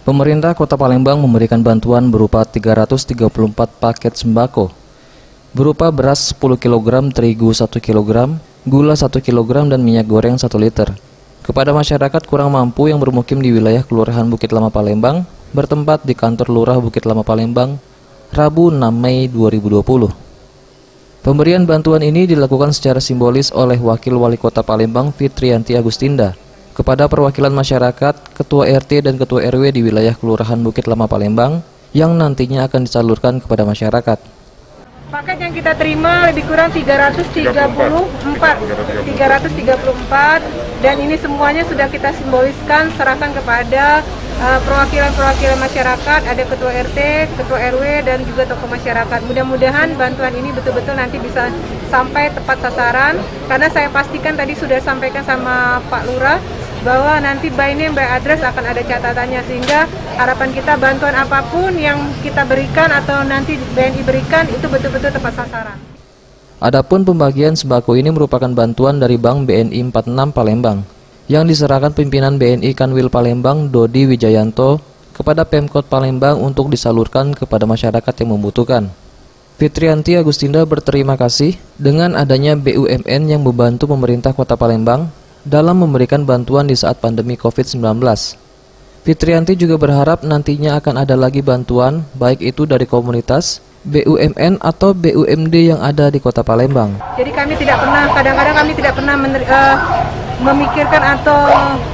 Pemerintah Kota Palembang memberikan bantuan berupa 334 paket sembako, berupa beras 10 kg, terigu 1 kg, gula 1 kg, dan minyak goreng 1 liter. Kepada masyarakat kurang mampu yang bermukim di wilayah Kelurahan Bukit Lama Palembang, bertempat di kantor Lurah Bukit Lama Palembang, Rabu 6 Mei 2020. Pemberian bantuan ini dilakukan secara simbolis oleh Wakil Wali Kota Palembang Fitrianti Agustinda kepada perwakilan masyarakat, Ketua RT dan Ketua RW di wilayah Kelurahan Bukit Lama Palembang yang nantinya akan disalurkan kepada masyarakat. Paket yang kita terima lebih kurang 334 dan ini semuanya sudah kita simboliskan serahkan kepada perwakilan-perwakilan masyarakat, ada Ketua RT, Ketua RW, dan juga tokoh masyarakat. Mudah-mudahan bantuan ini betul-betul nanti bisa sampai tepat sasaran, karena saya pastikan tadi sudah sampaikan sama Pak Lurah bahwa nanti by name, by address akan ada catatannya, sehingga harapan kita bantuan apapun yang kita berikan atau nanti BNI berikan itu betul-betul tepat sasaran. Adapun pembagian sembako ini merupakan bantuan dari Bank BNI 46 Palembang yang diserahkan pimpinan BNI Kanwil Palembang Dodi Wijayanto kepada Pemkot Palembang untuk disalurkan kepada masyarakat yang membutuhkan. Fitrianti Agustinda berterima kasih dengan adanya BUMN yang membantu pemerintah Kota Palembang dalam memberikan bantuan di saat pandemi COVID-19. Fitrianti juga berharap nantinya akan ada lagi bantuan, baik itu dari komunitas, BUMN atau BUMD yang ada di Kota Palembang. Jadi kami tidak pernah, kadang-kadang kami tidak pernah memikirkan atau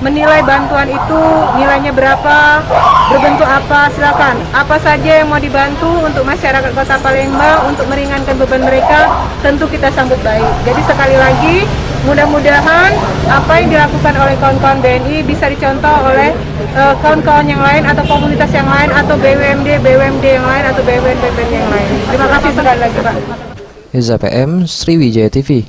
menilai bantuan itu nilainya berapa, berbentuk apa, silakan. Apa saja yang mau dibantu untuk masyarakat Kota Palembang untuk meringankan beban mereka, tentu kita sambut baik. Jadi sekali lagi, mudah-mudahan apa yang dilakukan oleh kawan-kawan BNI bisa dicontoh oleh kawan-kawan yang lain atau komunitas yang lain atau BUMD yang lain atau BUMN yang lain. Terima kasih sekali lagi, Pak. Iza PM, Sriwijaya TV.